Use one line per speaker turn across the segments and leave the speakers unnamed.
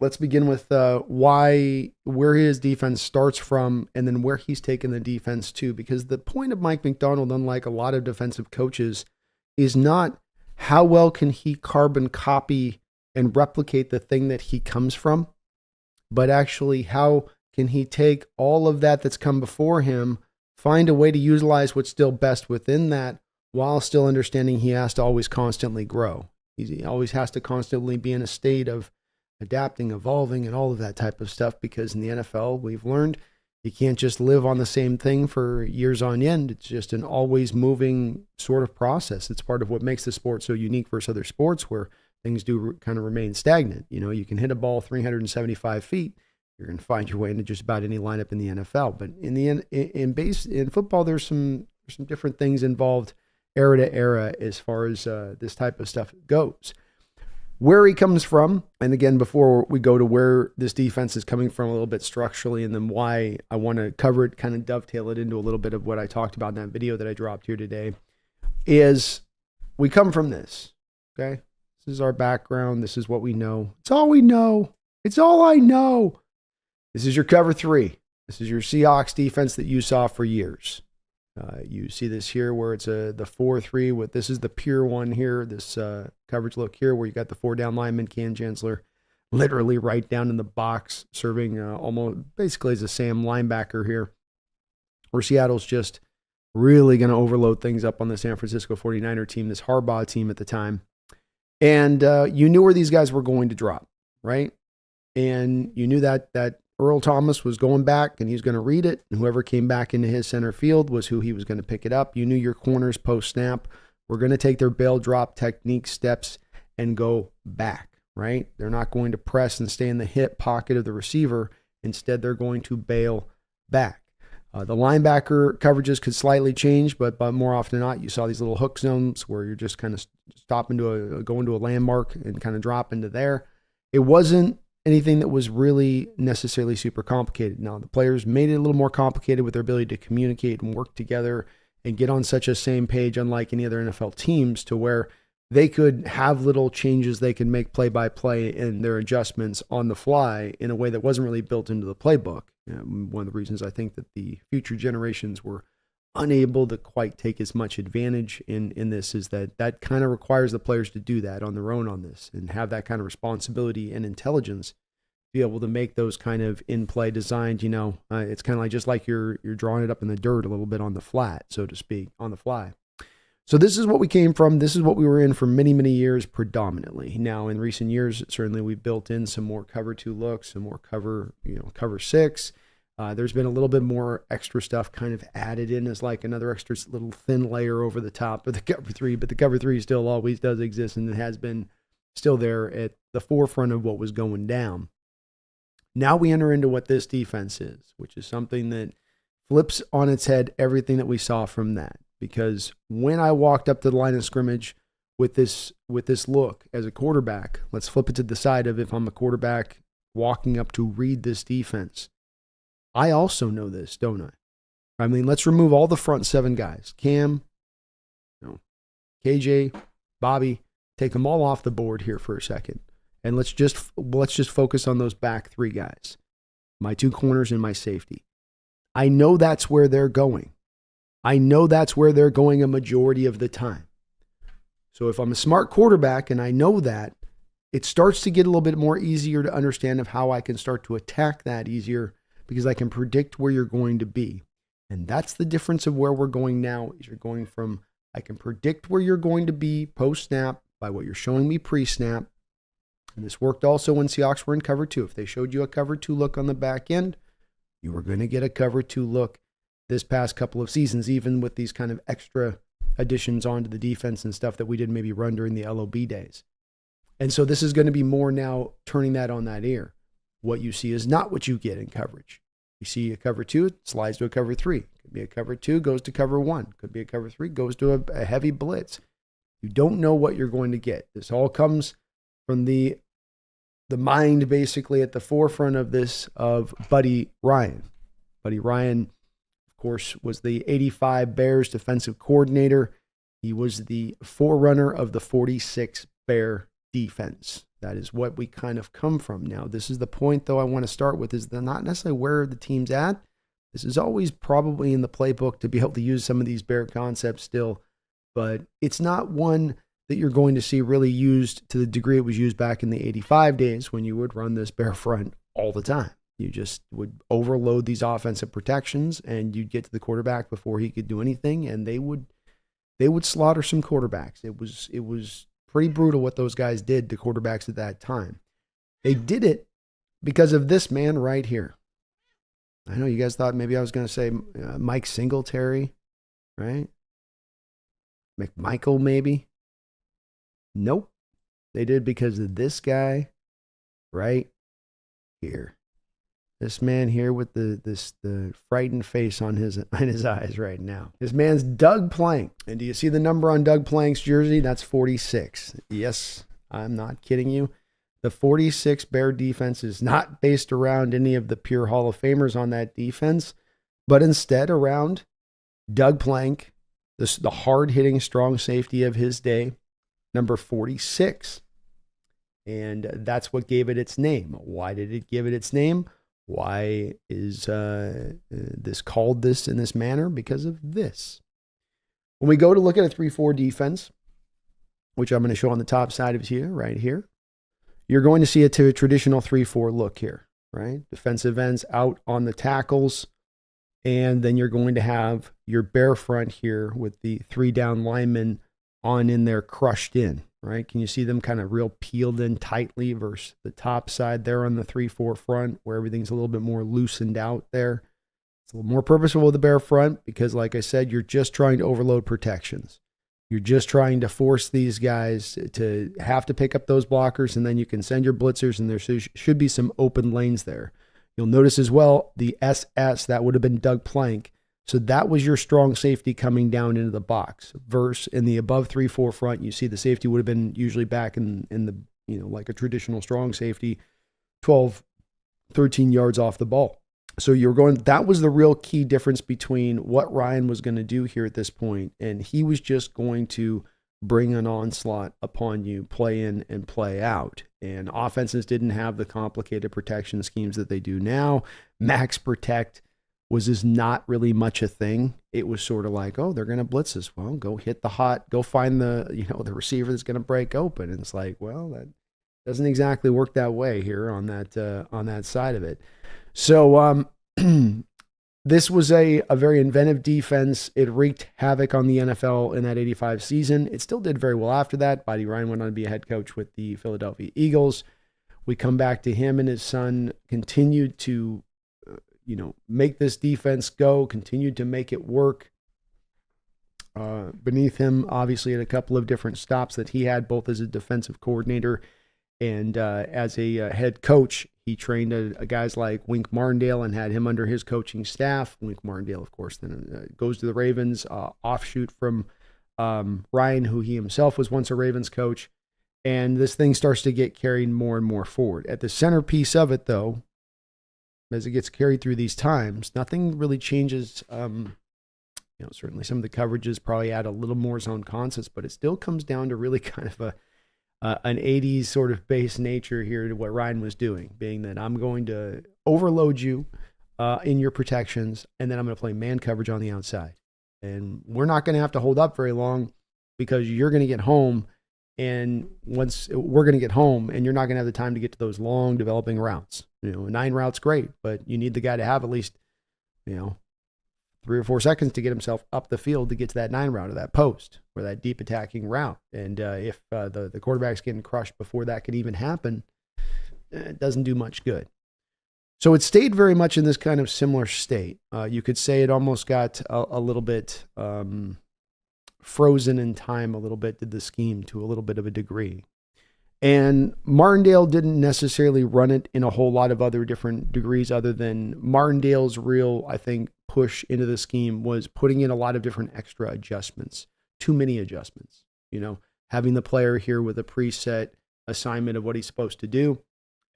let's begin with where his defense starts from and then where he's taken the defense to. Because the point of Mike Macdonald, unlike a lot of defensive coaches, is not how well can he carbon copy and replicate the thing that he comes from, but actually how can he take all of that that's come before him, find a way to utilize what's still best within that, while still understanding he has to always constantly grow. He always has to constantly be in a state of adapting, evolving, and all of that type of stuff, because in the NFL, we've learned you can't just live on the same thing for years on end. It's just an always moving sort of process. It's part of what makes the sport so unique versus other sports where things do kind of remain stagnant. You know, you can hit a ball 375 feet. You're going to find your way into just about any lineup in the NFL. But in football, there's some different things involved era to era as far as this type of stuff goes. Where he comes from, and again, before we go to where this defense is coming from a little bit structurally, and then why I want to cover it, kind of dovetail it into a little bit of what I talked about in that video that I dropped here today, is we come from this, okay? This is our background. This is what we know. It's all we know. It's all I know. This is your cover three. This is your Seahawks defense that you saw for years. You see this here where it's the 4-3 with, this is the pure one here, this coverage look here where you got the 4 down lineman, Cam Chancellor, literally right down in the box, serving almost basically as a Sam linebacker here, where Seattle's just really going to overload things up on the San Francisco 49er team, this Harbaugh team at the time. And you knew where these guys were going to drop, right? And you knew that Earl Thomas was going back and he's going to read it. And whoever came back into his center field was who he was going to pick it up. You knew your corners post snap were going to take their bail drop technique steps and go back, right? They're not going to press and stay in the hip pocket of the receiver. Instead, they're going to bail back. The linebacker coverages could slightly change, but more often than not, you saw these little hook zones where you're just kind of going to a landmark and kind of drop into there. It wasn't anything that was really necessarily super complicated. Now, the players made it a little more complicated with their ability to communicate and work together and get on such a same page, unlike any other NFL teams, to where they could have little changes they could make play by play and their adjustments on the fly in a way that wasn't really built into the playbook. One of the reasons I think that the future generations were unable to quite take as much advantage in this is that kind of requires the players to do that on their own on this and have that kind of responsibility and intelligence to be able to make those kind of in-play designs. It's kind of like just like you're drawing it up in the dirt a little bit on the flat, so to speak, on the fly. So this is what we came from. This is what we were in for many, many years predominantly. Now, in recent years, certainly we built in some more cover 2 looks, some more cover 6. There's been a little bit more extra stuff kind of added in as like another extra little thin layer over the top of the cover 3, but the cover 3 still always does exist, and it has been still there at the forefront of what was going down. Now we enter into what this defense is, which is something that flips on its head everything that we saw from that. Because when I walked up to the line of scrimmage with this look as a quarterback, let's flip it to the side of if I'm a quarterback walking up to read this defense. I also know this, don't I? I mean, let's remove all the front 7 guys. Cam, KJ, Bobby, take them all off the board here for a second. And let's just focus on those back 3 guys. My 2 corners and my safety. I know that's where they're going. I know that's where they're going a majority of the time. So if I'm a smart quarterback and I know that, it starts to get a little bit more easier to understand of how I can start to attack that easier, because I can predict where you're going to be. And that's the difference of where we're going now, is you're going from, I can predict where you're going to be post-snap by what you're showing me pre-snap. And this worked also when Seahawks were in cover 2. If they showed you a cover 2 look on the back end, you were going to get a cover 2 look this past couple of seasons, even with these kind of extra additions onto the defense and stuff that we didn't maybe run during the LOB days. And so this is going to be more now turning that on that ear. What you see is not what you get in coverage. You see a cover 2, it slides to a cover 3. Could be a cover 2, goes to cover 1. Could be a cover 3, goes to a heavy blitz. You don't know what you're going to get. This all comes from the mind basically at the forefront of this of Buddy Ryan. Buddy Ryan, of course, was the 85 Bears defensive coordinator. He was the forerunner of the 46 Bear defense. That is what we kind of come from. Now, this is the point, though, I want to start with, is not necessarily where the team's at. This is always probably in the playbook to be able to use some of these Bear concepts still, but it's not one that you're going to see really used to the degree it was used back in the 85 days when you would run this Bear front all the time. You just would overload these offensive protections and you'd get to the quarterback before he could do anything, and they would slaughter some quarterbacks. It was pretty brutal what those guys did to quarterbacks at that time. They did it because of this man right here. I know you guys thought maybe I was going to say Mike Singletary, right? McMichael maybe. Nope. They did because of this guy right here. This man here with the frightened face on his eyes right now. This man's Doug Plank. And do you see the number on Doug Plank's jersey? That's 46. Yes, I'm not kidding you. The 46 Bear defense is not based around any of the pure Hall of Famers on that defense, but instead around Doug Plank, the hard-hitting strong safety of his day, number 46. And that's what gave it its name. Why did it give it its name? Why is this called this in this manner? Because of this. When we go to look at a 3-4 defense, which I'm going to show on the top side of here, right here, you're going to see a traditional 3-4 look here, right? Defensive ends out on the tackles, and then you're going to have your Bear front here with the 3 down linemen on in there crushed in, right? Can you see them kind of real peeled in tightly versus the top side there on the 3-4 front where everything's a little bit more loosened out there? It's a little more purposeful with the Bear front because, like I said, you're just trying to overload protections. You're just trying to force these guys to have to pick up those blockers, and then you can send your blitzers, and there should be some open lanes there. You'll notice as well the SS, that would have been Doug Plank. So that was your strong safety coming down into the box. Versus in the above 3-4 front, you see the safety would have been usually back in the, like a traditional strong safety, 12, 13 yards off the ball. So that was the real key difference between what Ryan was going to do here at this point. And he was just going to bring an onslaught upon you, play in and play out. And offenses didn't have the complicated protection schemes that they do now. Max protect was just not really much a thing. It was sort of like, oh, they're going to blitz us. Well, go hit the hot, go find the receiver that's going to break open. And it's like, well, that doesn't exactly work that way here on that side of it. So this was a very inventive defense. It wreaked havoc on the NFL in that 85 season. It still did very well after that. Buddy Ryan went on to be a head coach with the Philadelphia Eagles. We come back to him and his son continued to make this defense go, continued to make it work. Beneath him, obviously, had a couple of different stops that he had, both as a defensive coordinator and as a head coach. He trained guys like Wink Martindale and had him under his coaching staff. Wink Martindale, of course, then goes to the Ravens, offshoot from Ryan, who he himself was once a Ravens coach. And this thing starts to get carried more and more forward. At the centerpiece of it, though, as it gets carried through these times, nothing really changes. Certainly some of the coverages probably add a little more zone concepts, but it still comes down to really kind of an 80s sort of base nature here to what Ryan was doing, being that I'm going to overload you in your protections, and then I'm going to play man coverage on the outside. And we're not going to have to hold up very long because you're going to get home. And once we're going to get home, and you're not going to have the time to get to those long developing routes. 9 routes, great, but you need the guy to have at least, 3 or 4 seconds to get himself up the field to get to that 9 route or that post or that deep attacking route. And if the quarterback's getting crushed before that can even happen, it doesn't do much good. So it stayed very much in this kind of similar state. You could say it almost got a little bit frozen in time a little bit, did the scheme to a little bit of a degree. And Martindale didn't necessarily run it in a whole lot of other different degrees other than Martindale's real, I think, push into the scheme was putting in a lot of different extra adjustments, too many adjustments, having the player here with a preset assignment of what he's supposed to do.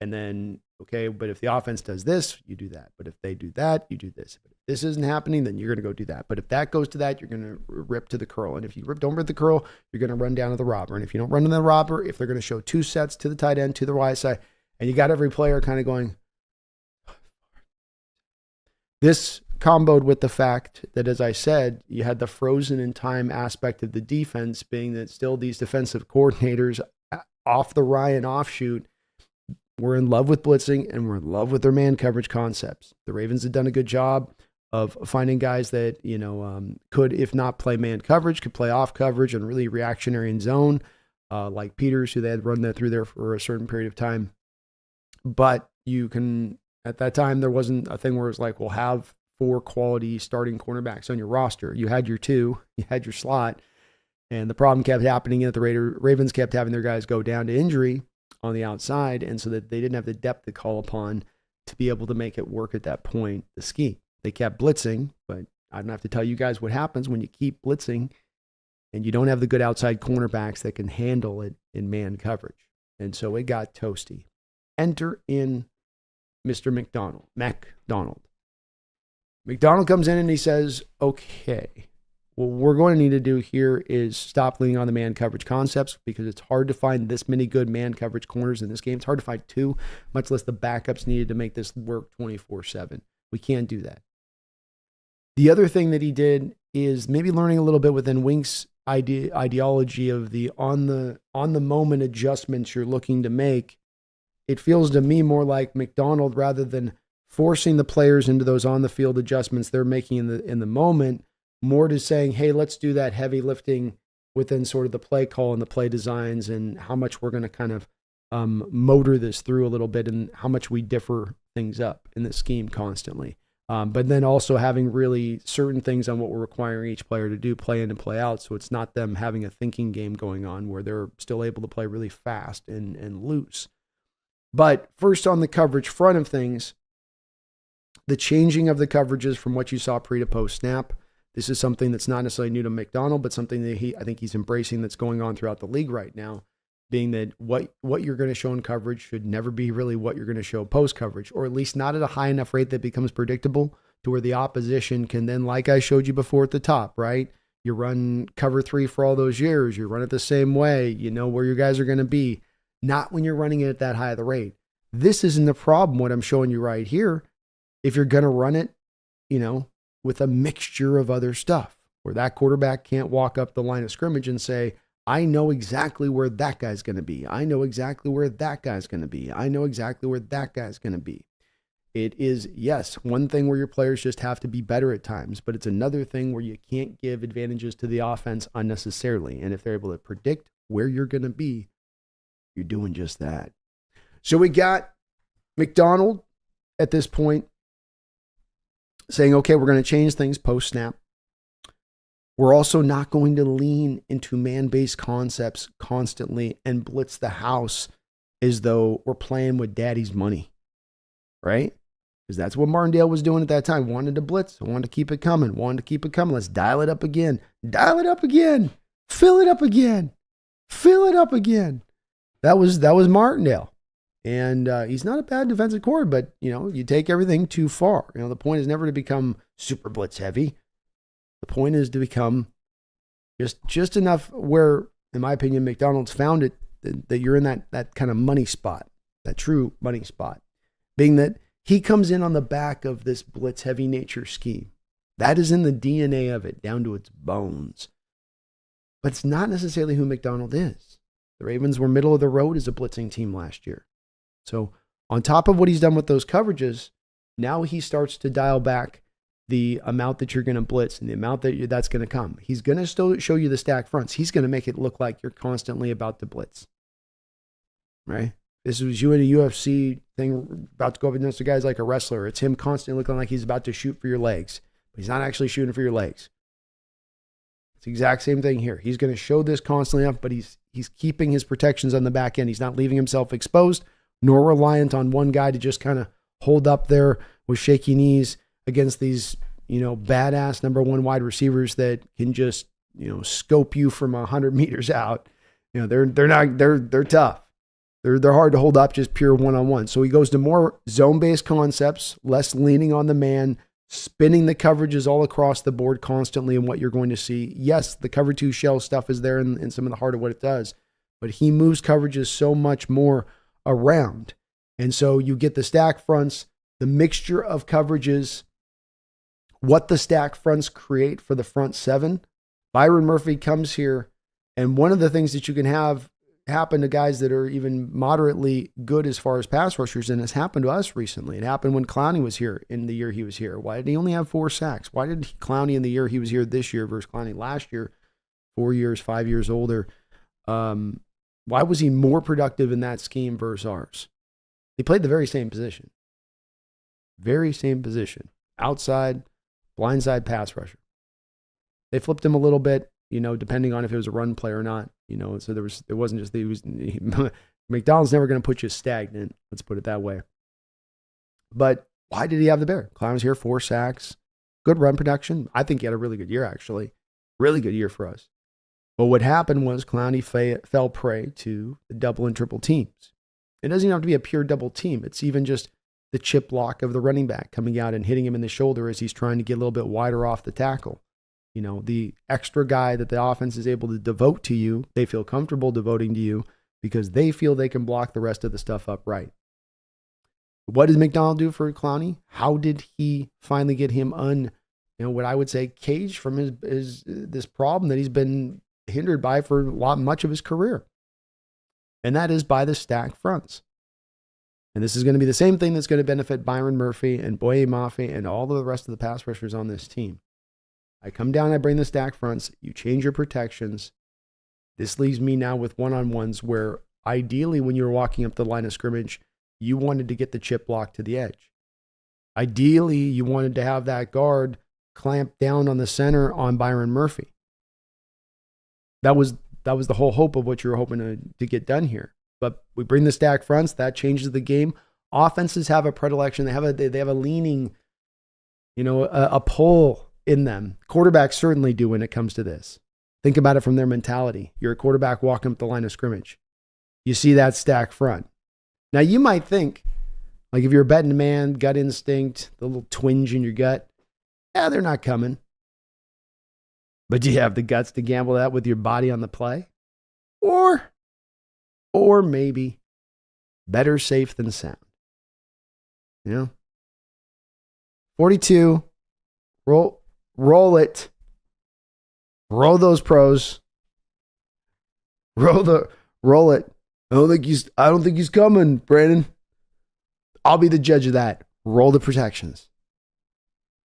And then Okay, but if the offense does this, you do that. But if they do that, you do this. But if this isn't happening, then you're going to go do that. But if that goes to that, you're going to rip to the curl. And if you don't rip the curl, you're going to run down to the robber. And if you don't run to the robber, if they're going to show 2 sets to the tight end, to the right side, and you got every player kind of going, this comboed with the fact that, as I said, you had the frozen in time aspect of the defense being that still these defensive coordinators off the Ryan offshoot were in love with blitzing and were in love with their man coverage concepts. The Ravens had done a good job of finding guys that, could, if not play man coverage, could play off coverage and really reactionary in zone, like Peters, who they had run that through there for a certain period of time. But you can, at that time, there wasn't a thing where it's like, we'll have 4 quality starting cornerbacks on your roster. You had your 2, you had your slot, and the problem kept happening that the Ravens kept having their guys go down to injury on the outside, and so that they didn't have the depth to call upon to be able to make it work at that point, the scheme. They kept blitzing, but I don't have to tell you guys what happens when you keep blitzing and you don't have the good outside cornerbacks that can handle it in man coverage. And so it got toasty. Enter in Mr. Macdonald. Macdonald comes in and he says, okay, what we're going to need to do here is stop leaning on the man coverage concepts, because it's hard to find this many good man coverage corners in this game. It's hard to find 2, much less the backups needed to make this work 24/7. We can't do that. The other thing that he did is maybe learning a little bit within Wink's ideology of the on the moment adjustments you're looking to make. It feels to me more like Macdonald, rather than forcing the players into those on the field adjustments they're making in the moment, more to saying, hey, let's do that heavy lifting within sort of the play call and the play designs and how much we're going to kind of motor this through a little bit and how much we differ things up in the scheme constantly. But then also having really certain things on what we're requiring each player to do, play in and play out. So it's not them having a thinking game going on where they're still able to play really fast and loose. But first, on the coverage front of things, the changing of the coverages from what you saw pre to post snap. This is something that's not necessarily new to Macdonald, but something that I think he's embracing that's going on throughout the league right now, being that what you're going to show in coverage should never be really what you're going to show post coverage, or at least not at a high enough rate that becomes predictable to where the opposition can then, like I showed you before at the top, right? You run cover 3 for all those years. You run it the same way. You know where your guys are going to be. Not when you're running it at that high of the rate. This isn't the problem, what I'm showing you right here. If you're going to run it, with a mixture of other stuff, where that quarterback can't walk up the line of scrimmage and say, I know exactly where that guy's going to be. I know exactly where that guy's going to be. I know exactly where that guy's going to be. It is, yes, one thing where your players just have to be better at times, but it's another thing where you can't give advantages to the offense unnecessarily. And if they're able to predict where you're going to be, you're doing just that. So we got Macdonald at this point saying, okay, we're going to change things post-snap. We're also not going to lean into man-based concepts constantly and blitz the house as though we're playing with daddy's money, right? Because that's what Martindale was doing at that time. Wanted to blitz, wanted to keep it coming, Let's dial it up again. Dial it up again. Fill it up again. Fill it up again. That was Martindale. And he's not a bad defensive cord, but, you take everything too far. The point is never to become super blitz heavy. The point is to become just enough where, in my opinion, Macdonald's found it, that you're in that kind of money spot, that true money spot, being that he comes in on the back of this blitz heavy nature scheme. That is in the DNA of it, down to its bones. But it's not necessarily who Macdonald is. The Ravens were middle of the road as a blitzing team last year. So on top of what he's done with those coverages, now he starts to dial back the amount that you're going to blitz and the amount that's going to come. He's going to still show you the stack fronts. He's going to make it look like you're constantly about to blitz, right? This was you in a UFC thing about to go up against the guys like a wrestler. It's him constantly looking like he's about to shoot for your legs, but he's not actually shooting for your legs. It's the exact same thing here. He's going to show this constantly up, but he's keeping his protections on the back end. He's not leaving himself exposed, nor reliant on one guy to just kind of hold up there with shaky knees against these, badass number 1 wide receivers that can just, scope you from 100 meters out. They're tough. They're hard to hold up just pure one-on-one. So he goes to more zone-based concepts, less leaning on the man, spinning the coverages all across the board constantly, and what you're going to see. Yes, the cover 2 shell stuff is there in some of the heart of what it does, but he moves coverages so much more around. And so you get the stack fronts, the mixture of coverages, what the stack fronts create for the front 7. Byron Murphy comes here, and one of the things that you can have happen to guys that are even moderately good as far as pass rushers, and it's happened to us recently. It happened when Clowney was here in the year he was here. Why did he only have 4 sacks? Why did Clowney in the year he was here this year versus Clowney last year, 4 years, 5 years older? Why was he more productive in that scheme versus ours? He played the very same position. Very same position. Outside, blindside pass rusher. They flipped him a little bit, depending on if it was a run play or not. So it wasn't just McDonald's never going to put you stagnant. Let's put it that way. But why did he have the bear? Clown was here, 4 sacks, good run production. I think he had a really good year, actually. Really good year for us. But what happened was Clowney fell prey to the double and triple teams. It doesn't even have to be a pure double team. It's even just the chip block of the running back coming out and hitting him in the shoulder as he's trying to get a little bit wider off the tackle. The extra guy that the offense is able to devote to you, they feel comfortable devoting to you because they feel they can block the rest of the stuff up right. What did Macdonald do for Clowney? How did he finally get him what I would say, caged from his this problem that he's been hindered by for much of his career? And that is by the stack fronts. And this is going to be the same thing that's going to benefit Byron Murphy and Boye Mafe and all of the rest of the pass rushers on this team. I come down, I bring the stack fronts, you change your protections. This leaves me now with one-on-ones where ideally when you're walking up the line of scrimmage, you wanted to get the chip block to the edge. Ideally, you wanted to have that guard clamp down on the center on Byron Murphy. That was the whole hope of what you were hoping to get done here. But we bring the stack fronts, that changes the game. Offenses have a predilection. They have a leaning, a pull in them. Quarterbacks certainly do when it comes to this. Think about it from their mentality. You're a quarterback walking up the line of scrimmage. You see that stack front. Now you might think, like if you're a betting man, gut instinct, the little twinge in your gut, they're not coming. But do you have the guts to gamble that with your body on the play? Or maybe better safe than sound. 42, roll it. Roll those pros. Roll it. I don't think he's coming, Brandon. I'll be the judge of that. Roll the protections.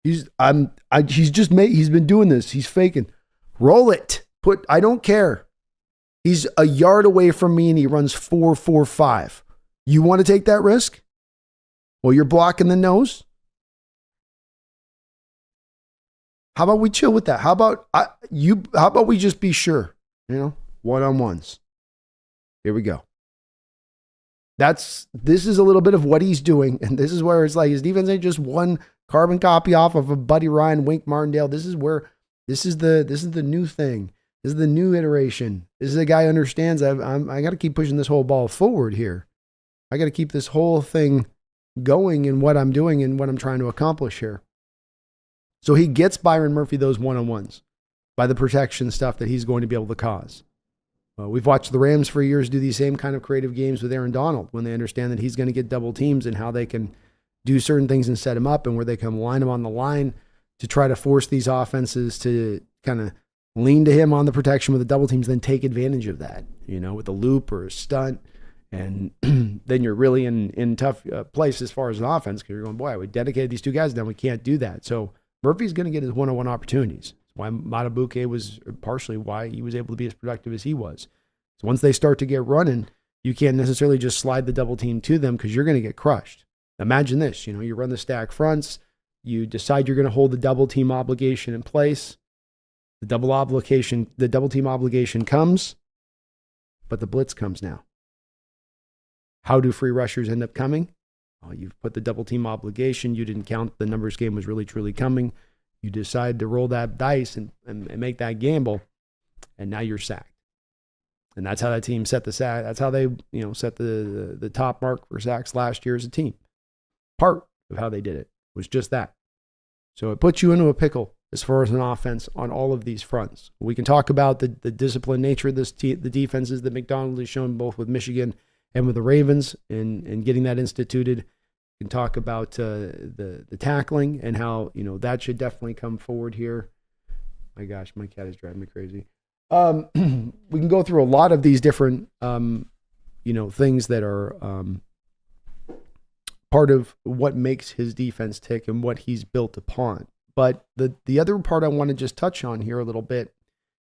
He's been doing this. He's faking. Roll it. I don't care. He's a yard away from me and he runs 4.45. You want to take that risk? Well, you're blocking the nose. How about we chill with that? How about we just be sure? One-on-ones. Here we go. This is a little bit of what he's doing, and this is where it's like his defense ain't just one carbon copy off of a Buddy Ryan, Wink Martindale. This is the new thing. This is the new iteration. This is a guy who understands I got to keep pushing this whole ball forward here. I got to keep this whole thing going in what I'm doing and what I'm trying to accomplish here. So he gets Byron Murphy those one-on-ones by the protection stuff that he's going to be able to cause. We've watched the Rams for years do these same kind of creative games with Aaron Donald when they understand that he's going to get double teams and how they can do certain things and set him up and where they can line him on the line to try to force these offenses to kind of lean to him on the protection with the double teams, then take advantage of that, with a loop or a stunt. And then you're really in tough place as far as an offense because you're going, boy, we dedicated these two guys, then we can't do that. So Murphy's going to get his one-on-one opportunities. Why Matabuke was partially why he was able to be as productive as he was. So once they start to get running, you can't necessarily just slide the double team to them because you're going to get crushed. Imagine this, you run the stack fronts, you decide you're going to hold the double team obligation in place. The double team obligation comes, but the blitz comes now. How do free rushers end up coming? Well, you've put the double team obligation. You didn't count the numbers game was really truly coming. You decide to roll that dice and make that gamble, and now you're sacked. And that's how that team set the sack. That's how they, set the top mark for sacks last year as a team. Part of how they did it was just that. So it puts you into a pickle as far as an offense on all of these fronts. We can talk about the disciplined nature of the defenses that Macdonald has shown both with Michigan and with the Ravens and getting that instituted. We can talk about the tackling and how, that should definitely come forward here. My gosh, my cat is driving me crazy. We can go through a lot of these different, things that are part of what makes his defense tick and what he's built upon. But the other part I want to just touch on here a little bit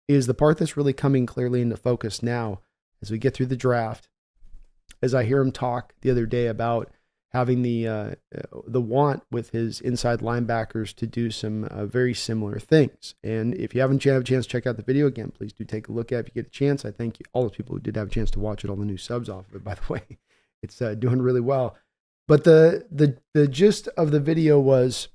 is the part that's really coming clearly into focus now as we get through the draft. As I hear him talk the other day about having the want with his inside linebackers to do some very similar things. And if you haven't had a chance to check out the video again, please do take a look at it if you get a chance. I thank all the people who did have a chance to watch it, all the new subs off of it, by the way. It's doing really well. But the gist of the video was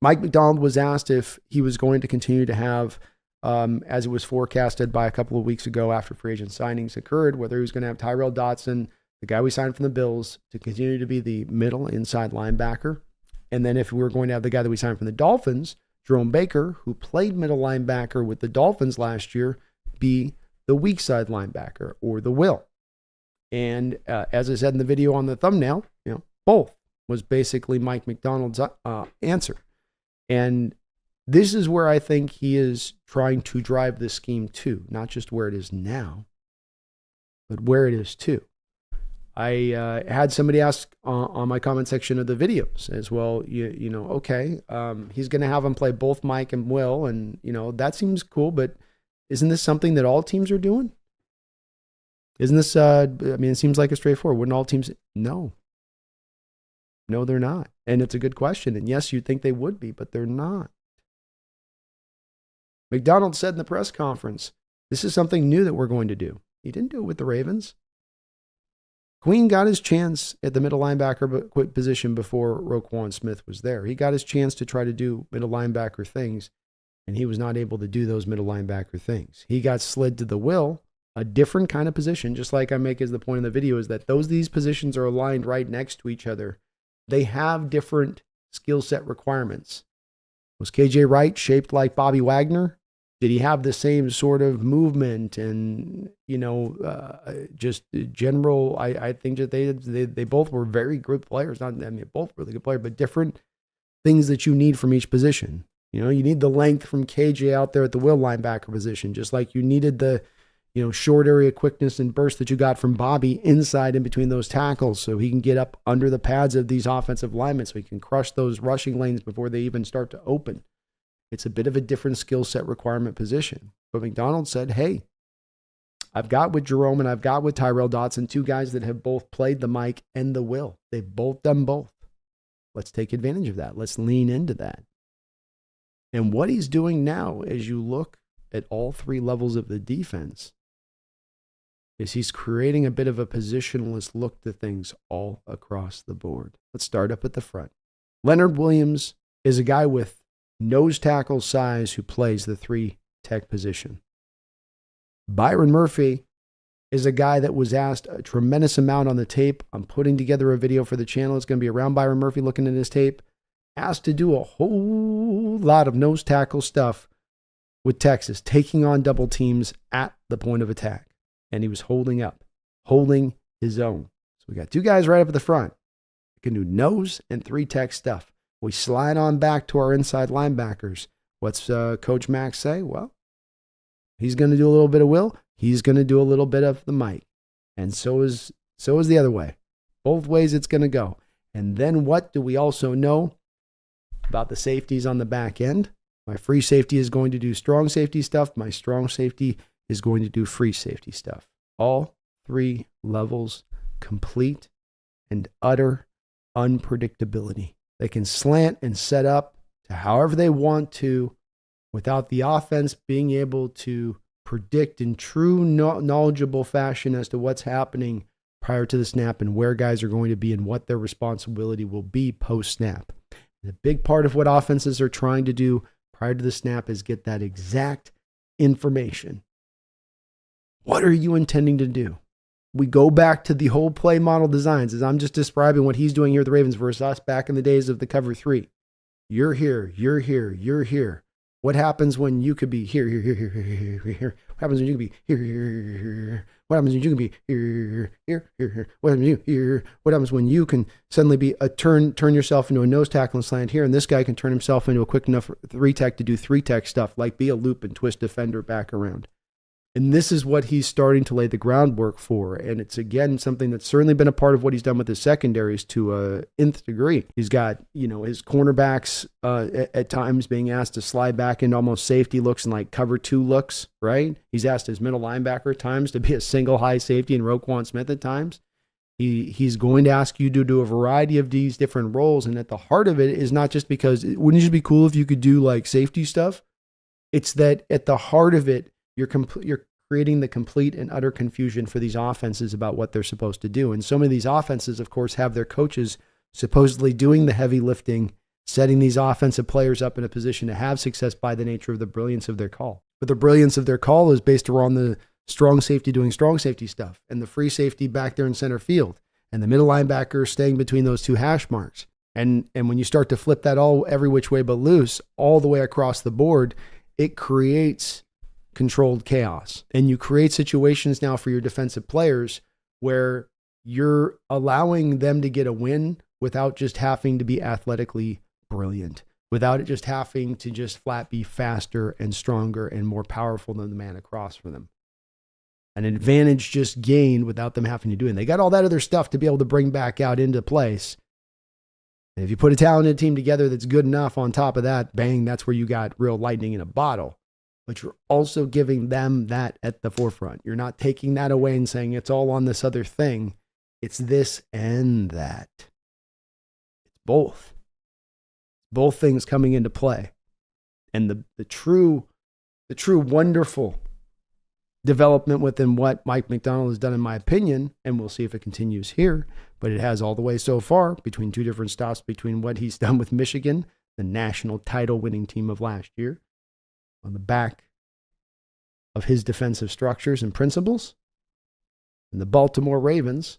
Mike Macdonald was asked if he was going to continue to have, as it was forecasted by a couple of weeks ago after free agent signings occurred, whether he was going to have Tyrell Dotson, the guy we signed from the Bills, to continue to be the middle inside linebacker. And then if we were going to have the guy that we signed from the Dolphins, Jerome Baker, who played middle linebacker with the Dolphins last year, be the weak side linebacker or the will. And as I said in the video on the thumbnail, both was basically Mike Macdonald's answer. And this is where I think he is trying to drive this scheme to, not just where it is now, but where it is to. I had somebody ask on my comment section of the videos as well, okay, he's going to have him play both Mike and Will, and, that seems cool, but isn't this something that all teams are doing? Isn't this, it seems like a straightforward. Wouldn't all teams? No, they're not. And it's a good question. And yes, you'd think they would be, but they're not. Macdonald said in the press conference, this is something new that we're going to do. He didn't do it with the Ravens. Queen got his chance at the middle linebacker position before Roquan Smith was there. He got his chance to try to do middle linebacker things, and he was not able to do those middle linebacker things. He got slid to the will, a different kind of position, just like I make as the point in the video, is that these positions are aligned right next to each other. They have different skill set requirements. Was KJ Wright shaped like Bobby Wagner? Did he have the same sort of movement and, just general? I think that they both were very good players. Both really good players, but different things that you need from each position. You need the length from KJ out there at the will linebacker position, just like you needed the, short area quickness and burst that you got from Bobby inside in between those tackles so he can get up under the pads of these offensive linemen so he can crush those rushing lanes before they even start to open. It's a bit of a different skill set requirement position. But Macdonald said, hey, I've got with Jerome and I've got with Tyrell Dotson, two guys that have both played the Mike and the Will. They've both done both. Let's take advantage of that. Let's lean into that. And what he's doing now, as you look at all three levels of the defense, is he's creating a bit of a positionless look to things all across the board. Let's start up at the front. Leonard Williams is a guy with nose tackle size who plays the 3 tech position. Byron Murphy is a guy that was asked a tremendous amount on the tape. I'm putting together a video for the channel. It's going to be around Byron Murphy looking at his tape. Asked to do a whole lot of nose tackle stuff with Texas, taking on double teams at the point of attack. And he was holding his own. So we got 2 guys right up at the front. We can do nose and 3 tech stuff. We slide on back to our inside linebackers. What's Coach Max say? Well, he's going to do a little bit of Will. He's going to do a little bit of the Mike. And so is the other way. Both ways it's going to go. And then what do we also know about the safeties on the back end? My free safety is going to do strong safety stuff. My strong safety is going to do free safety stuff. All 3 levels, complete and utter unpredictability. They can slant and set up to however they want to without the offense being able to predict in true knowledgeable fashion as to what's happening prior to the snap and where guys are going to be and what their responsibility will be post-snap. And a big part of what offenses are trying to do prior to the snap is get that exact information. What are you intending to do? We go back to the whole play model designs as I'm just describing what he's doing here at the Ravens versus us back in the days of the cover 3. You're here, you're here, you're here. What happens when you could be here, here, here, here, here, here, here? What happens when you can be here, here, here, here? What happens when you can be here, here, here, here? What happens when you here? What happens when you can suddenly be a turn yourself into a nose tackle and slant here, and this guy can turn himself into a quick enough 3-tech to do 3-tech stuff, like be a loop and twist defender back around. And this is what he's starting to lay the groundwork for. And it's, again, something that's certainly been a part of what he's done with his secondaries to a nth degree. He's got, his cornerbacks at times being asked to slide back into almost safety looks and like cover 2 looks, right? He's asked his middle linebacker at times to be a single high safety and Roquan Smith at times. He's going to ask you to do a variety of these different roles. And at the heart of it is not just because, wouldn't it just be cool if you could do like safety stuff? It's that at the heart of it, you're creating the complete and utter confusion for these offenses about what they're supposed to do. And so many of these offenses, of course, have their coaches supposedly doing the heavy lifting, setting these offensive players up in a position to have success by the nature of the brilliance of their call. But the brilliance of their call is based around the strong safety doing strong safety stuff and the free safety back there in center field and the middle linebacker staying between those 2 hash marks. And when you start to flip that all every which way but loose, all the way across the board, it creates controlled chaos. And you create situations now for your defensive players where you're allowing them to get a win without just having to be athletically brilliant, without it just having to just flat be faster and stronger and more powerful than the man across from them. An advantage just gained without them having to do it. And they got all that other stuff to be able to bring back out into place. And if you put a talented team together that's good enough on top of that, bang, that's where you got real lightning in a bottle. But you're also giving them that at the forefront. You're not taking that away and saying it's all on this other thing. It's this and that. It's both. Both things coming into play. And the true wonderful development within what Mike Macdonald has done, in my opinion, and we'll see if it continues here, but it has all the way so far between 2 different stops between what he's done with Michigan, the national title winning team of last year, on the back of his defensive structures and principles, and the Baltimore Ravens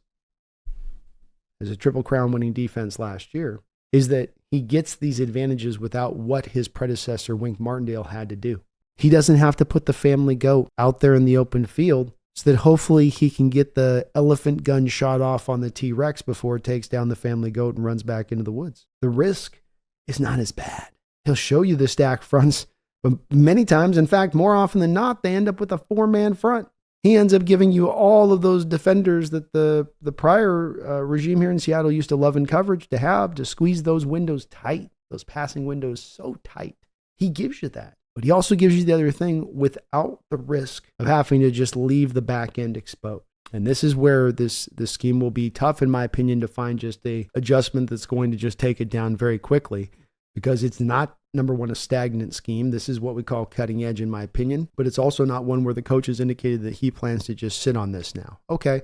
as a Triple Crown winning defense last year, is that he gets these advantages without what his predecessor, Wink Martindale, had to do. He doesn't have to put the family goat out there in the open field so that hopefully he can get the elephant gun shot off on the T-Rex before it takes down the family goat and runs back into the woods. The risk is not as bad. He'll show you the stack fronts. But many times, in fact, more often than not, they end up with a 4-man front. He ends up giving you all of those defenders that the prior regime here in Seattle used to love in coverage to have, to squeeze those windows tight, those passing windows so tight. He gives you that. But he also gives you the other thing without the risk of having to just leave the back end exposed. And this is where this scheme will be tough, in my opinion, to find just a adjustment that's going to just take it down very quickly, because it's not, number one, a stagnant scheme. This is what we call cutting edge, in my opinion, but it's also not one where the coach has indicated that he plans to just sit on this now. Okay,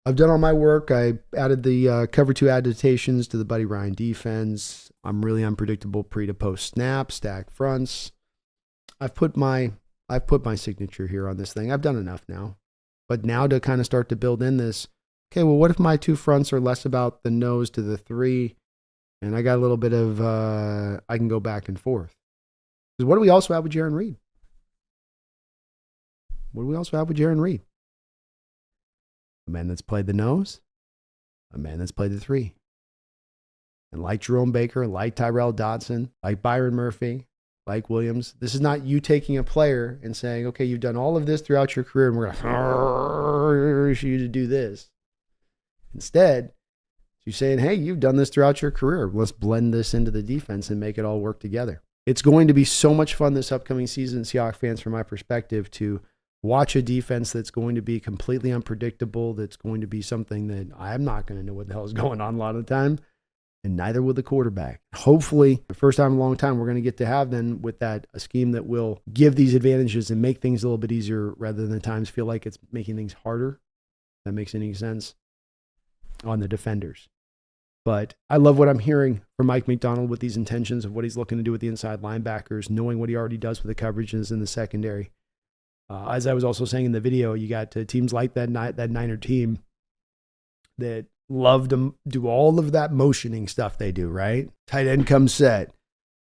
I've done all my work. I added the cover 2 adaptations to the Buddy Ryan defense. I'm really unpredictable pre to post snap, stack fronts. I've put my signature here on this thing. I've done enough now. But now to kind of start to build in this, okay, well, what if my 2 fronts are less about the nose to the 3, and I got a little bit of, I can go back and forth. Because what do we also have with Jarran Reed? What do we also have with Jarran Reed? A man that's played the nose, a man that's played the 3. And like Jerome Baker, like Tyrell Dodson, like Byron Murphy, like Williams, this is not you taking a player and saying, okay, you've done all of this throughout your career and we're going to force you to do this. Instead, you're saying, hey, you've done this throughout your career. Let's blend this into the defense and make it all work together. It's going to be so much fun this upcoming season, Seahawks fans, from my perspective, to watch a defense that's going to be completely unpredictable, that's going to be something that I'm not going to know what the hell is going on a lot of the time, and neither will the quarterback. Hopefully, the first time in a long time, we're going to get to have then with that a scheme that will give these advantages and make things a little bit easier rather than at times feel like it's making things harder. If that makes any sense on the defenders. But I love what I'm hearing from Mike Macdonald with these intentions of what he's looking to do with the inside linebackers, knowing what he already does with the coverages in the secondary. As I was also saying in the video, you got teams like that Niner team that love to do all of that motioning stuff they do, right? Tight end comes set,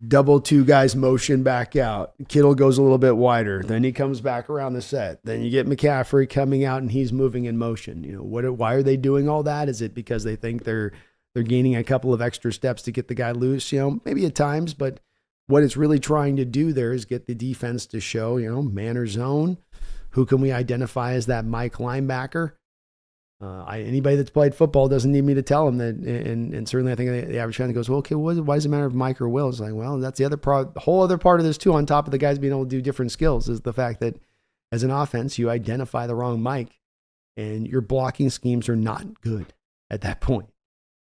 double two guys motion back out. Kittle goes a little bit wider. Then he comes back around the set. Then you get McCaffrey coming out and he's moving in motion. Why are they doing all that? Is it because they think they're gaining a couple of extra steps to get the guy loose? Maybe at times, but what it's really trying to do there is get the defense to show, man or zone. Who can we identify as that Mike linebacker? Anybody that's played football doesn't need me to tell them that, and certainly I think the average fan goes, well, okay, why does it matter if Mike or Will? It's like, well, that's the whole other part of this too, on top of the guys being able to do different skills, is the fact that as an offense, you identify the wrong Mike, and your blocking schemes are not good at that point.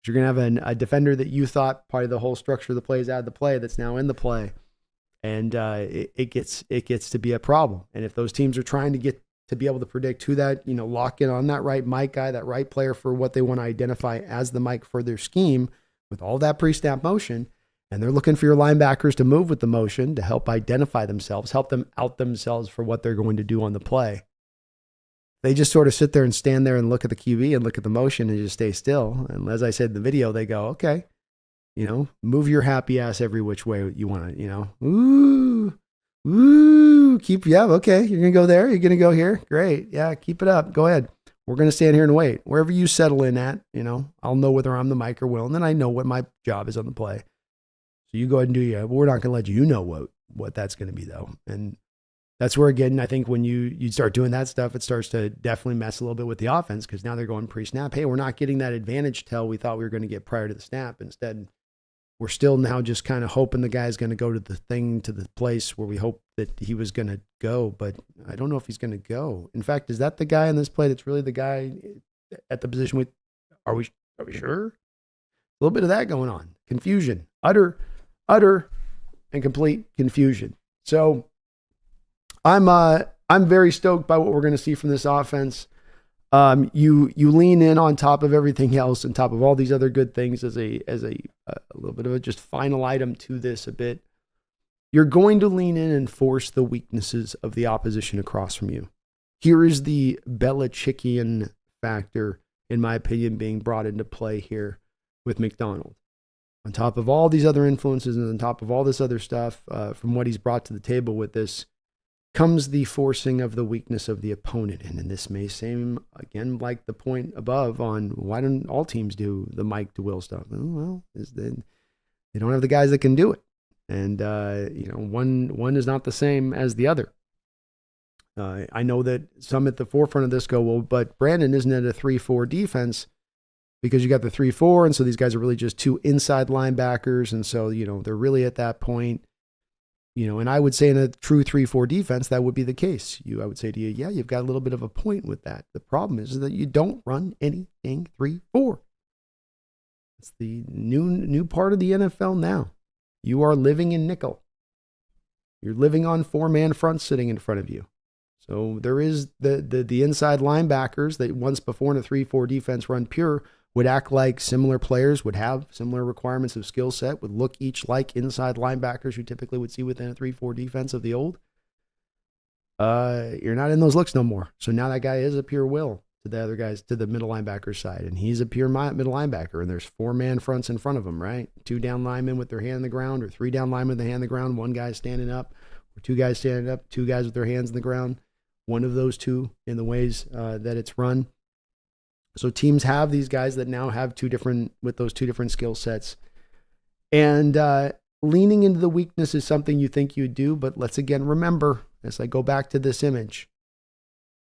You're going to have a defender that you thought part of the whole structure of the play is out of the play that's now in the play, and it gets to be a problem. And if those teams are trying to be able to predict who that, lock in on that right Mike guy, that right player for what they want to identify as the Mike for their scheme with all that pre-snap motion, and they're looking for your linebackers to move with the motion to help identify themselves, help them out themselves for what they're going to do on the play. They just sort of sit there and stand there and look at the QB and look at the motion and just stay still. And as I said in the video, they go, okay, move your happy ass every which way you want to, ooh, okay, you're going to go there, you're going to go here, great, yeah, keep it up, go ahead. We're going to stand here and wait. Wherever you settle in at, I'll know whether I'm the Mike or Will, and then I know what my job is on the play. So you go ahead and do your, but we're not going to let you know what that's going to be, though. And that's where, again, I think when you start doing that stuff, it starts to definitely mess a little bit with the offense, because now they're going pre-snap. Hey, we're not getting that advantage tell we thought we were going to get prior to the snap. Instead, we're still now just kind of hoping the guy's going to go to the place where we hope that he was going to go, but I don't know if he's going to go. In fact, is that the guy in this play that's really the guy at the position are we sure? A little bit of that going on. Confusion. Utter and complete confusion. So I'm very stoked by what we're going to see from this offense. You lean in on top of everything else, on top of all these other good things, as a little bit of a just final item to this a bit. You're going to lean in and force the weaknesses of the opposition across from you. Here is the Belichickian factor, in my opinion, being brought into play here with Macdonald. On top of all these other influences and on top of all this other stuff, from what he's brought to the table with this, comes the forcing of the weakness of the opponent. And this may seem, again, like the point above on why don't all teams do the Mike to Will stuff? Well, they don't have the guys that can do it. And, one is not the same as the other. I know that some at the forefront of this go, well, but Brandon, isn't it a 3-4 defense? Because you got the 3-4, and so these guys are really just two inside linebackers. And so, they're really at that point. And I would say in a true 3-4 defense, that would be the case. I would say to you, yeah, you've got a little bit of a point with that. The problem is that you don't run anything 3-4. It's the new part of the NFL now. You are living in nickel. You're living on 4-man fronts sitting in front of you. So there is the inside linebackers that once before in a 3-4 defense run pure would act like similar players, would have similar requirements of skill set, would look each like inside linebackers you typically would see within a 3-4 defense of the old. You're not in those looks no more. So now that guy is a pure Will to the other guys, to the middle linebacker side, and he's a pure middle linebacker, and there's 4-man fronts in front of him, right? 2 down linemen with their hand on the ground, or 3 down linemen with their hand on the ground, 1 guy standing up, or 2 guys standing up, 2 guys with their hands on the ground. One of those two in the ways that it's run. So teams have these guys that now have those two different skill sets. And leaning into the weakness is something you think you do, but let's again remember, as I go back to this image,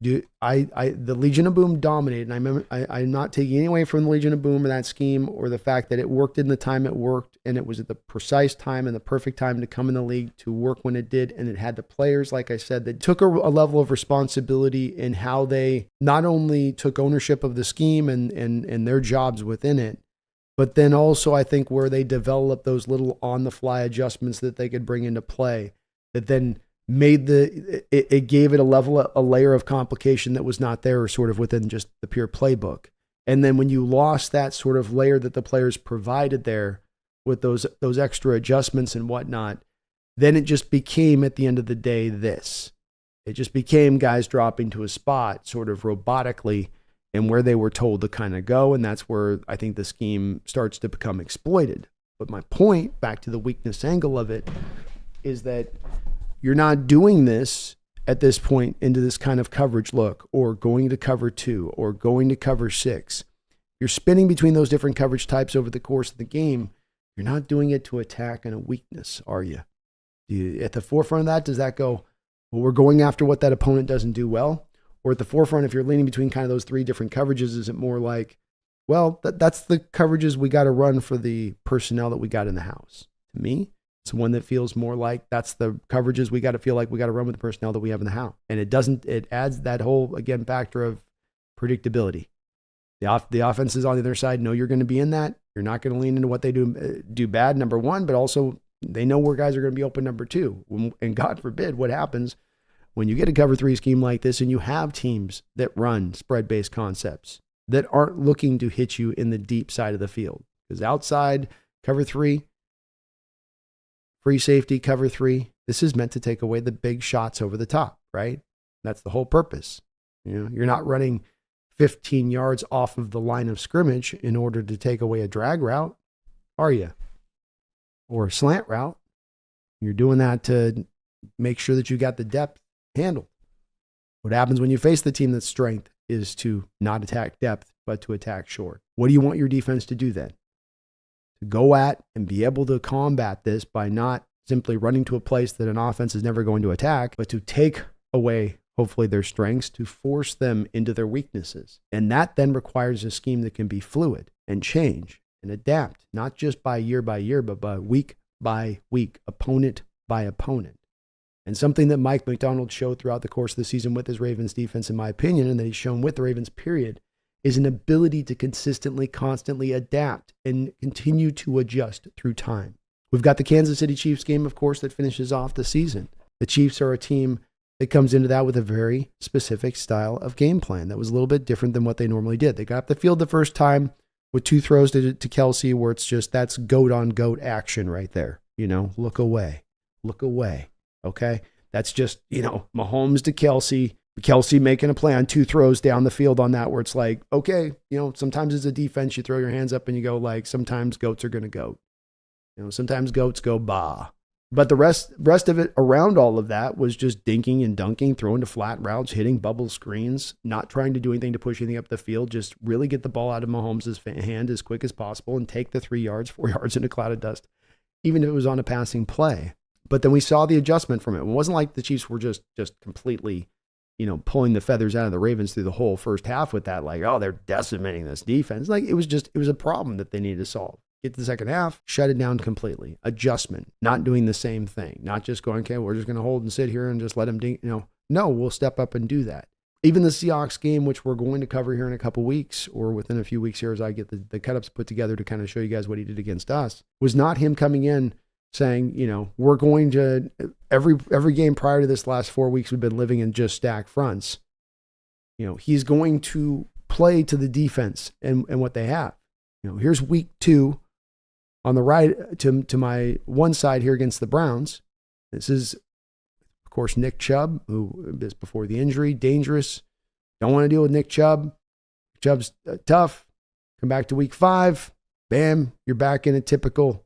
the Legion of Boom dominated. And I'm not taking any away from the Legion of Boom or that scheme or the fact that it worked in the time it worked, and it was at the precise time and the perfect time to come in the league to work when it did. And it had the players, like I said, that took a level of responsibility in how they not only took ownership of the scheme and their jobs within it, but then also I think where they developed those little on-the-fly adjustments that they could bring into play that then made it gave it a layer of complication that was not there sort of within just the pure playbook. And then when you lost that sort of layer that the players provided there with those extra adjustments and whatnot, then it just became at the end of the day this. It just became guys dropping to a spot sort of robotically and where they were told to kind of go. And that's where I think the scheme starts to become exploited. But my point, back to the weakness angle of it, is that you're not doing this at this point into this kind of coverage look or going to cover 2 or going to cover 6. You're spinning between those different coverage types over the course of the game. You're not doing it to attack a weakness, are you? At the forefront of that, does that go, well, we're going after what that opponent doesn't do well? Or at the forefront, if you're leaning between kind of those 3 different coverages, is it more like, well, that's the coverages we got to run for the personnel that we got in the house? To me, it's one that feels more like that's the coverages we got to feel like we got to run with the personnel that we have in the house. And it adds that whole, again, factor of predictability. The offenses on the other side know you're going to be in that. You're not going to lean into what they do bad, number one, but also they know where guys are going to be open, number 2. And God forbid what happens when you get a cover 3 scheme like this and you have teams that run spread-based concepts that aren't looking to hit you in the deep side of the field. Because outside, cover 3, free safety, cover 3, this is meant to take away the big shots over the top, right? That's the whole purpose. You're not running 15 yards off of the line of scrimmage in order to take away a drag route, are you? Or a slant route. You're doing that to make sure that you got the depth handled. What happens when you face the team that's strength is to not attack depth, but to attack short. What do you want your defense to do then? To go at and be able to combat this by not simply running to a place that an offense is never going to attack, but to take away hopefully their strengths, to force them into their weaknesses. And that then requires a scheme that can be fluid and change and adapt, not just by year, but by week, opponent by opponent. And something that Mike Macdonald showed throughout the course of the season with his Ravens defense, in my opinion, and that he's shown with the Ravens period, is an ability to consistently, constantly adapt and continue to adjust through time. We've got the Kansas City Chiefs game, of course, that finishes off the season. The Chiefs are a team that comes into that with a very specific style of game plan that was a little bit different than what they normally did. They got up the field the first time with 2 throws to Kelce where it's just, that's goat on goat action right there. Look away, okay? That's just, Mahomes to Kelce making a play on 2 throws down the field on that where it's like, okay, sometimes as a defense, you throw your hands up and you go like, sometimes goats are going to goat. Sometimes goats go bah. But the rest of it around all of that was just dinking and dunking, throwing to flat routes, hitting bubble screens, not trying to do anything to push anything up the field, just really get the ball out of Mahomes' hand as quick as possible and take the 3 yards, 4 yards in a cloud of dust, even if it was on a passing play. But then we saw the adjustment from it. It wasn't like the Chiefs were just completely, pulling the feathers out of the Ravens through the whole first half with that, like, oh, they're decimating this defense. Like, it was a problem that they needed to solve. Get to the second half, shut it down completely. Adjustment, not doing the same thing, not just going, okay, we're just going to hold and sit here and just let them, no, we'll step up and do that. Even the Seahawks game, which we're going to cover here in a couple weeks or within a few weeks here as I get the cut-ups put together to kind of show you guys what he did against us, was not him coming in saying, we're going to, every game prior to this last 4 weeks, we've been living in just stack fronts. He's going to play to the defense and what they have. Here's week 2 on the right to my one side here against the Browns. This is, of course, Nick Chubb, who is before the injury, dangerous. Don't want to deal with Nick Chubb. Chubb's tough. Come back to week 5. Bam, you're back in a typical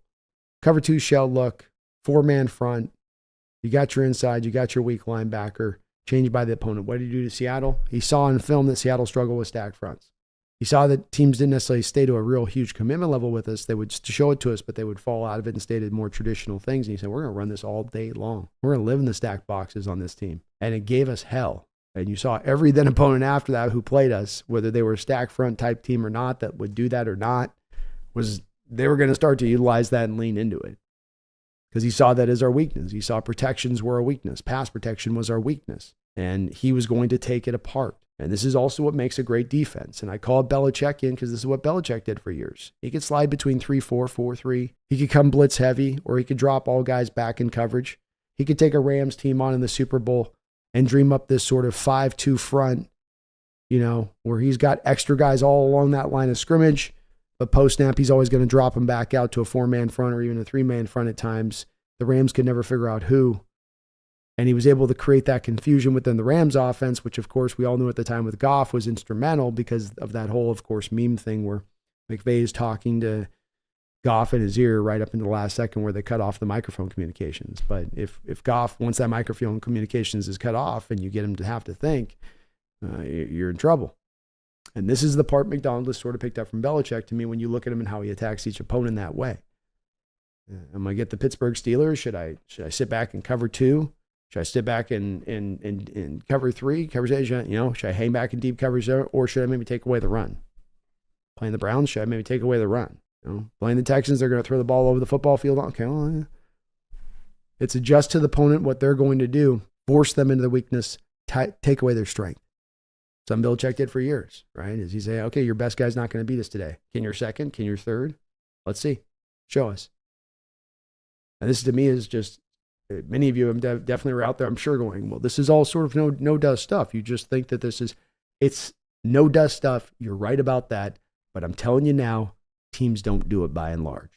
cover 2 shell look, 4-man front. You got your inside, you got your weak linebacker, changed by the opponent. What did he do to Seattle? He saw in film that Seattle struggled with stacked fronts. He saw that teams didn't necessarily stay to a real huge commitment level with us. They would show it to us, but they would fall out of it and stay to more traditional things. And he said, we're going to run this all day long. We're going to live in the stacked boxes on this team. And it gave us hell. And you saw every then opponent after that who played us, whether they were a stack front type team or not, that would do that or not, was they were going to start to utilize that and lean into it. Because he saw that as our weakness. He saw protections were our weakness. Pass protection was our weakness. And he was going to take it apart. And this is also what makes a great defense. And I call Belichick in because this is what Belichick did for years. He could slide between 3-4, 4-3. He could come blitz heavy, or he could drop all guys back in coverage. He could take a Rams team on in the Super Bowl and dream up this sort of 5-2 front, where he's got extra guys all along that line of scrimmage. But post-snap, he's always going to drop them back out to a 4-man front or even a 3-man front at times. The Rams could never figure out who. And he was able to create that confusion within the Rams offense, which of course we all knew at the time with Goff was instrumental because of that whole, of course, meme thing where McVay is talking to Goff in his ear right up into the last second where they cut off the microphone communications. But if Goff, once that microphone communications is cut off and you get him to have to think, you're in trouble. And this is the part Macdonald has sort of picked up from Belichick to me when you look at him and how he attacks each opponent that way. I'm going to get the Pittsburgh Steelers. Should I sit back and cover 2? Should I sit back and cover 3? Should I hang back in deep coverage there? Or should I maybe take away the run? Playing the Browns, should I maybe take away the run? Playing the Texans, they're going to throw the ball over the football field. Okay, well, yeah. It's adjust to the opponent what they're going to do, force them into their weakness, take away their strength. Something Belichick did for years, right? Is he say, okay, your best guy's not going to beat us today. Can your second? Can your third? Let's see. Show us. And this to me is just, many of you definitely were out there, I'm sure, going, well, this is all sort of no dust stuff. You just think that it's no dust stuff. You're right about that. But I'm telling you now, teams don't do it by and large.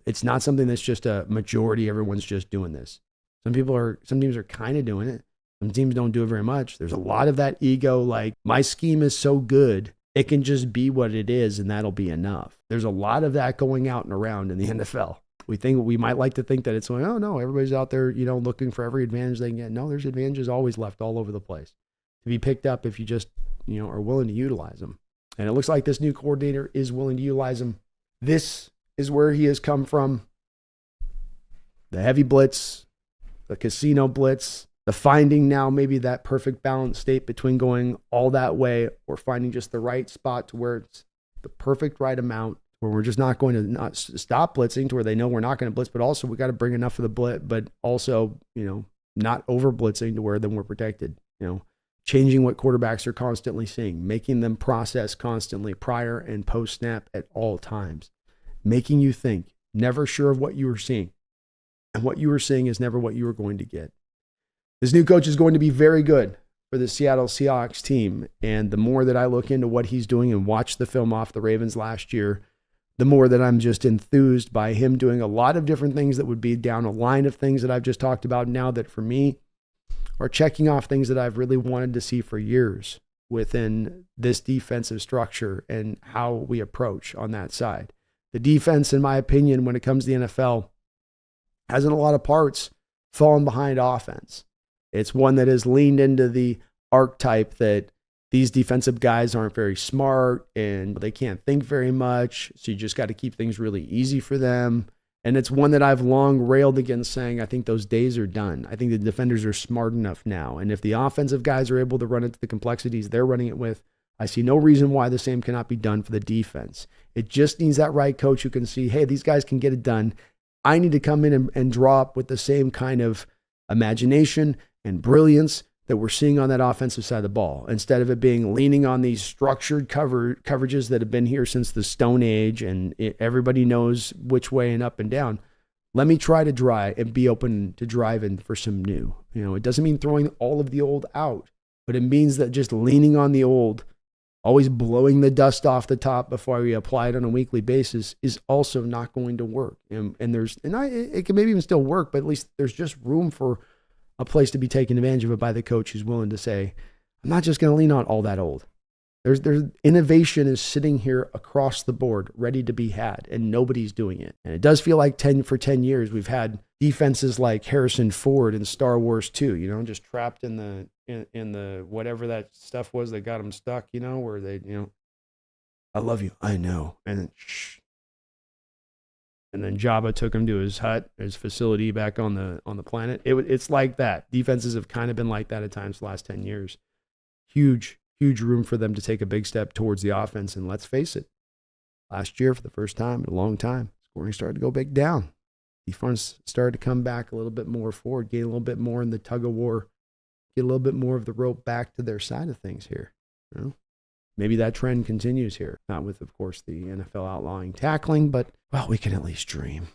It's not something that's just a majority, everyone's just doing this. Some teams are kind of doing it. Some teams don't do it very much. There's a lot of that ego, like, my scheme is so good, it can just be what it is, and that'll be enough. There's a lot of that going out and around in the NFL. We might like to think that it's like, oh no, everybody's out there, looking for every advantage they can get. No, there's advantages always left all over the place to be picked up if you just, are willing to utilize them. And it looks like this new coordinator is willing to utilize them. This is where he has come from. The heavy blitz, the casino blitz, the finding now maybe that perfect balanced state between going all that way or finding just the right spot to where it's the perfect right amount, where we're just not going to not stop blitzing to where they know we're not going to blitz, but also we got to bring enough of the blitz, but also, not over blitzing to where then we're protected, changing what quarterbacks are constantly seeing, making them process constantly prior and post snap at all times, making you think, never sure of what you were seeing. And what you were seeing is never what you were going to get. This new coach is going to be very good for the Seattle Seahawks team. And the more that I look into what he's doing and watch the film off the Ravens last year, the more that I'm just enthused by him doing a lot of different things that would be down a line of things that I've just talked about now that for me are checking off things that I've really wanted to see for years within this defensive structure and how we approach on that side. The defense, in my opinion, when it comes to the NFL, has in a lot of parts fallen behind offense. It's one that has leaned into the archetype that these defensive guys aren't very smart and they can't think very much. So you just got to keep things really easy for them. And it's one that I've long railed against, saying I think those days are done. I think the defenders are smart enough now. And if the offensive guys are able to run into the complexities they're running it with, I see no reason why the same cannot be done for the defense. It just needs that right coach who can see, hey, these guys can get it done. I need to come in and draw up with the same kind of imagination and brilliance that we're seeing on that offensive side of the ball, instead of it being leaning on these structured coverages that have been here since the Stone Age and everybody knows which way and up and down. Let me try to try and be open to driving for some new. It doesn't mean throwing all of the old out, but it means that just leaning on the old, always blowing the dust off the top before we apply it on a weekly basis, is also not going to work. It can maybe even still work, but at least there's just room for a place to be taken advantage of it by the coach who's willing to say, I'm not just going to lean on all that old. There's innovation is sitting here across the board, ready to be had, and nobody's doing it. And it does feel like 10 years we've had defenses like Harrison Ford in Star Wars 2, just trapped in the whatever that stuff was that got them stuck, where they, I love you, I know, and then shh. And then Jabba took him to his hut, his facility back on the planet. It's like that. Defenses have kind of been like that at times the last 10 years. Huge room for them to take a big step towards the offense. And let's face it, last year, for the first time in a long time, scoring started to go big down. Defense started to come back a little bit more forward, get a little bit more in the tug of war, get a little bit more of the rope back to their side of things here. Maybe that trend continues here. Not with, of course, the NFL outlawing tackling, but, well, we can at least dream.